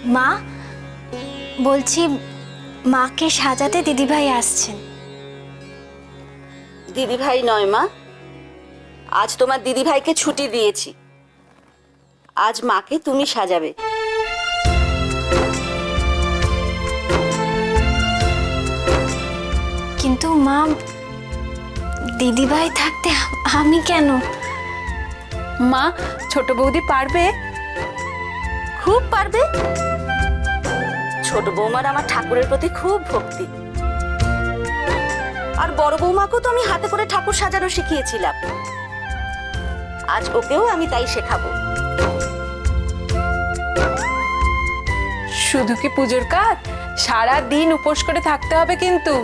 মা, বলছি মাকে সাজাতে দিদিভাই আসছেন। দিদিভাই নয় মা, আজ তোমার দিদিভাইকে ছুটি দিয়েছি। আজ মাকে তুমি সাজাবে। কিন্তু মা, দিদিভাই থাকতে আমি কেন? মা, ছোট বৌদি পারবে? খুব পারবে। ছোট বৌমার আমার ঠাকুরের প্রতি খুব ভক্তি, আর বড় বৌমাকেও তো আমি হাতে করে ঠাকুর সাজানো শিখিয়েছিলাম। আজ ওকেও আমি তাই শেখাবো। শুধু কি পুজোর কাজ? সারা দিন উপোস করে থাকতে হবে, কিন্তু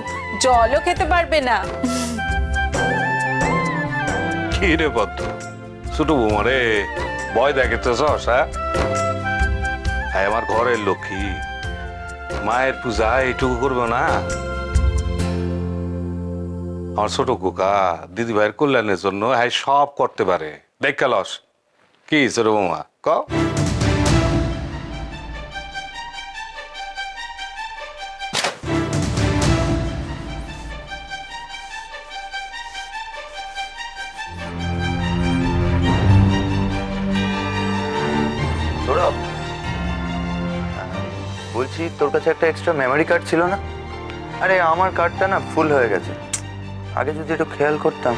জলও খেতে পারবে না। কি রে পদ্ম, ছোট বৌমারে ভয় দেখে তো সস? হ্যাঁ, আমার ঘরের লক্ষ্মী, মায়ের পূজা এইটুকু করবে না? আমার ছোট কোকা দিদি ভাইয়ের কল্যাণের জন্য হ্যাঁ সব করতে পারে। দেখ লস কি ছোট বৌমা ক? সৌরভ, বলছি তোর কাছে একটা এক্সট্রা মেমোরি কার্ড ছিল না? আরে আমার কার্ডটা না ফুল হয়ে গেছে, আগে যদি একটু খেয়াল করতাম।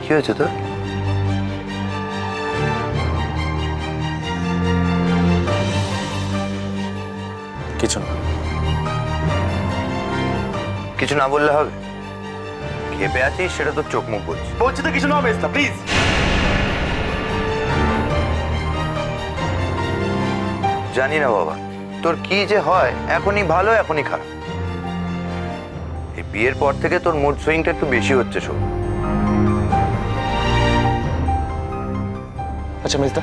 কি হয়েছে তোর? কিছু না। কিছু না বললে হবে? খেপে আছিস সেটা তোর চোখ মুখ বলছি। বলছি তো কিছু না মেস্তা, প্লিজ। জানি না বাবা, তোর কি যে হয়, এখনই ভালো এখনই খারাপ। এই বিয়ের পর থেকে তোর মুড সুইংটা একটু বেশি হচ্ছে সব। আচ্ছা মেজদা,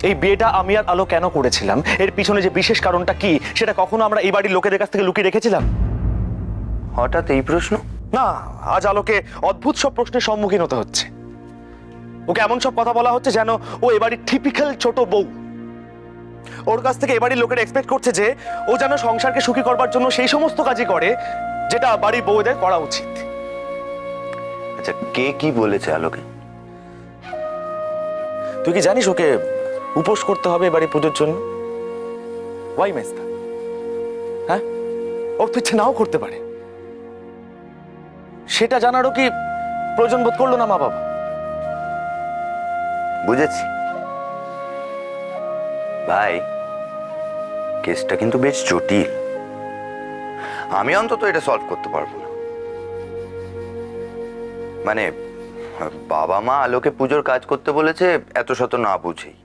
এই বিয়েটা আমি আর আলো কেন করেছিলাম, এর পিছনে যে বিশেষ কারণটা কি, সেটা কখনো আমরা এই বাড়ির লোকেদের কাছ থেকে লুকিয়ে রেখেছিলাম? হঠাৎ এই প্রশ্ন? না, আজ আলোকে অদ্ভুত সব প্রশ্নের সম্মুখীন হতে হচ্ছে। ওকে এমন সব কথা বলা হচ্ছে যেন ও এবাড়ির টিপিক্যাল ছোট বউ। ওর কাছ থেকে এবাড়ির লোকেরা এক্সপেক্ট করছে যে ও যেন সংসারকে সুখী করবার জন্য সেই সমস্ত কাজই করে যেটা বাড়ির বউদের করা উচিত। আচ্ছা, কে কি বলেছে আলোকে? তুই কি জানিস ওকে উপোস করতে হবে এবারে পুজোর জন্য? ওয়াই মেস্তা? হ্যাঁ, ওর তো ইচ্ছে নাও করতে পারে। সেটা জানারও কি প্রয়োজন বোধ করলো না মা বাবা? বুঝেছি ভাই, কেসটা কিন্তু বেশ জটিল। আমি অন্তত এটা সলভ করতে পারবো না। মানে বাবা মা আলোকে পুজোর কাজ করতে বলেছে এত শত না বুঝেই।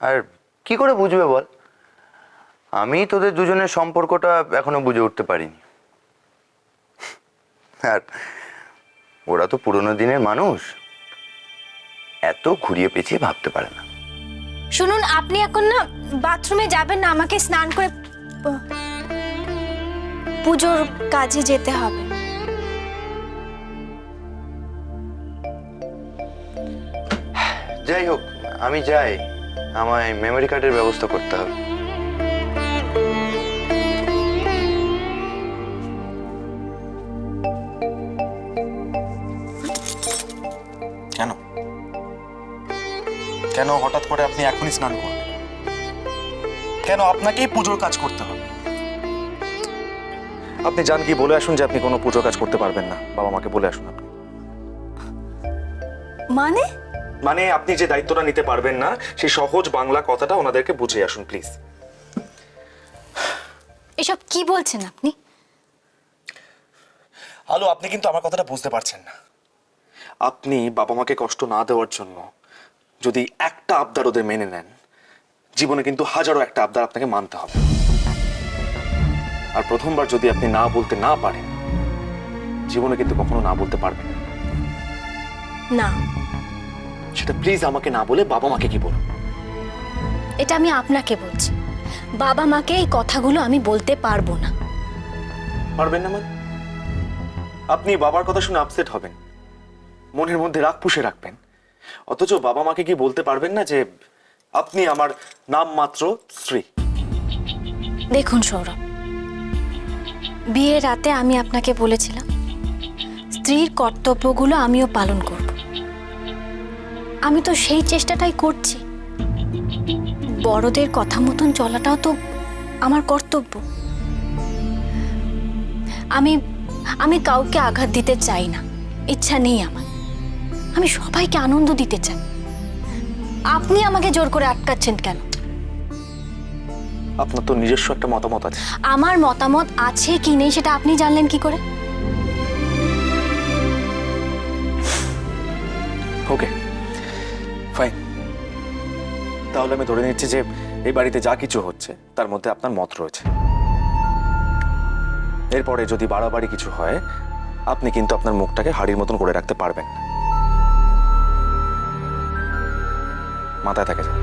আর কি করে বুঝবে বল? আমি তোদের দুজনের সম্পর্কটা এখনো বুঝে উঠতে পারিনি। আর ওরা তো পুরোনো দিনের মানুষ, এত ঘুরিয়ে পেঁচিয়ে ভাবতে পারে না। শুনুন, আপনি এখন না বাথরুমে যাবেন না, আমাকে স্নান করে পুজোর কাজে যেতে হবে। যাই হোক, আমি যাই, আমায় মেমোরি কার্ডের ব্যবস্থা করতে হবে। কেন কেন হঠাৎ করে আপনি এখনই স্নান করবেন? কেন আপনাকেই পুজোর কাজ করতে হবে? আপনি যান, কি বলে আসুন যে আপনি কোনো পুজোর কাজ করতে পারবেন না। বাবা মাকে বলে আসুন আপনি। মানে? মানে আপনি যে দায়িত্বটা নিতে পারবেন না, সেই সহজ বাংলা কথাটা ওনাদেরকে বুঝিয়ে আসুন প্লিজ। এসব কি বলছেন আপনি? আলো, আপনি কিন্তু আমার কথাটা বুঝতে পারছেন না। আপনি বাবা মাকে কষ্ট না দেওয়ার জন্য যদি একটা আবদার ওদের মেনে নেন, জীবনে কিন্তু হাজারো একটা আবদার আপনাকে মানতে হবে। আর প্রথমবার যদি আপনি না বলতে না পারেন, জীবনে কিন্তু কখনো না বলতে পারবেন না। সেটা প্লিজ আমাকে না বলে বাবা মাকে কি বলুন। এটা আমি আপনাকে বলছি, বাবা মাকে এই কথাগুলো আমি বলতে পারবো না। পারবেন না মানে? আপনি বাবার কথা শুনে আপসেট হবেন, মনের মধ্যে রাগ পুষে রাখবেন, অথচ বাবা মাকে কি বলতে পারবেন না যে আপনি আমার নামমাত্র স্ত্রী? দেখুন সৌরভ, বিয়ের রাতে আমি আপনাকে বলেছিলাম স্ত্রীর কর্তব্যগুলো আমিও পালন করব। আমি তো সেই চেষ্টাটাই করছি। বড়দের কথা মতন চলাটাও তো আমার কর্তব্য। আমি আমি কাউকে আঘাত দিতে চাই না, ইচ্ছা নেই আমার। আমি সবাইকে আনন্দ দিতে চাই। আপনি আমাকে জোর করে আটকাচ্ছেন কেন? আপনার তো নিজস্ব একটা মতামত আছে। আমার মতামত আছে কি নেই সেটা আপনি জানলেন কি করে? ওকে ফাইন, তাহলে আমি ধরে নিচ্ছি যে এই বাড়িতে যা কিছু হচ্ছে তার মধ্যে আপনার মত রয়েছে। এরপরে যদি বাড়াবাড়ি কিছু হয়, আপনি কিন্তু আপনার মুখটাকে হাড়ির মতন করে রাখতে পারবেন না। মাথায় থাকে যান।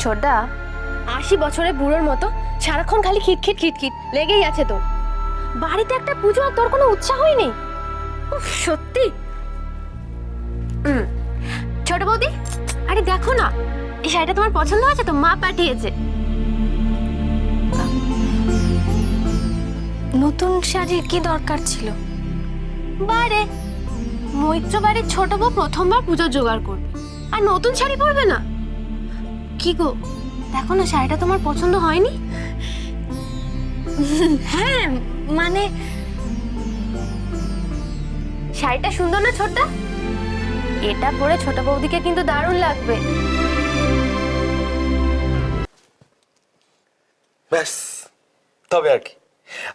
ছোটদা, 80 বছরের বুড়োর মতো সারাক্ষণ খালি খিটখিট খিটখিট লেগেই আছে তোর। বাড়িতে একটা পুজো আর তোর কোনো উৎসাহই নেই। উফ, সত্যি। ছোট বৌদি, আরে দেখো না, এই শাড়িটা তোমার পছন্দ হয়েছে তো? মা পাঠিয়েছে। নতুন শাড়ির কি দরকার ছিল? বারে মৈত্র বাড়ির ছোট বউ প্রথমবার পুজো জোগাড় করবে আর নতুন শাড়ি পরবে না? কি গো, দেখো না শাড়িটা তোমার পছন্দ হয়নি? হ্যাঁ, মানে শাড়িটা সুন্দর না ছোটদা? এটা পরে ছোট বৌদিকে কিন্তু দারুণ লাগবে। ব্যাস, তবে আর কি,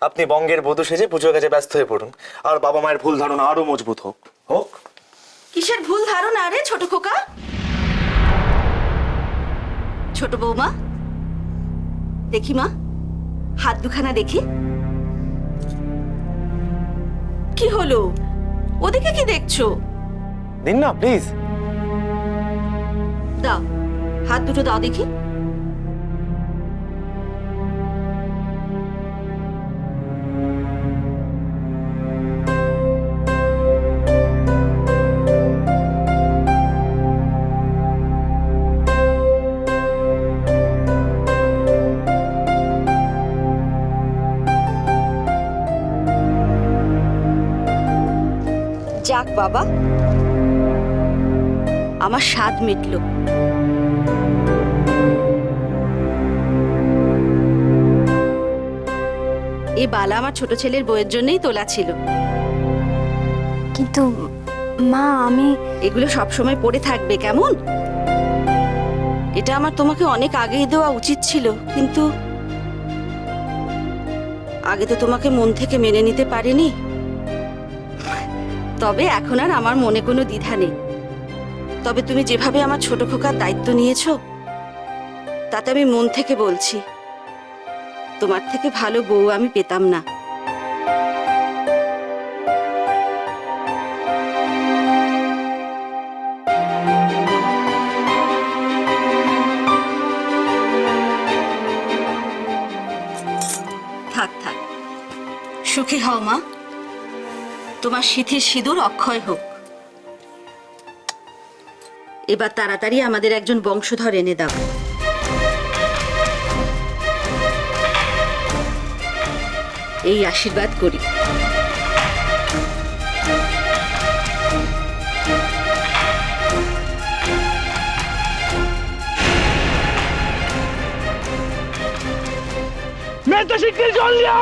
আপনি বঙ্গের বধূ সেজে পুজোর কাজে ব্যস্ত হয়ে পড়ুন, আর বাবা মায়ের ভুল ধারণা আরো মজবুত হোক। হোক। কিসের ভুল ধারণা রে ছোট খোকা? ছোট বৌমা, দেখি মা, হাত দুখানা দেখি। কি হলো? ওদিকে কি দেখছো? দিন না প্লিজ। দাও, হাত দুটো দাও দেখি। যাক বাবা, আমার স্বাদ মিটল। এই বালা আমার ছোট ছেলের বউয়ের জন্যই তোলা ছিল। কিন্তু মা, আমি এগুলো সবসময় পড়ে থাকবে কেমন? এটা আমার তোমাকে অনেক আগেই দেওয়া উচিত ছিল, কিন্তু আগে তো তোমাকে মন থেকে মেনে নিতে পারিনি। তবে এখন আর আমার মনে কোনো দ্বিধা নেই। তবে তুমি যেভাবে আমার ছোট খোকার দায়িত্ব নিয়েছো, তাতে আমি মন থেকে বলছি, তোমার থেকে ভালো বউ আমি পেতাম না। থাক থাক, সুখী হও মা। তোমার সিথির সিঁদুর অক্ষয় হোক। এবার তাড়াতাড়ি আমাদের একজন বংশধর এনে দাও। এই আশীর্বাদ করি। मैं तो शिक्के जोड़ लिया।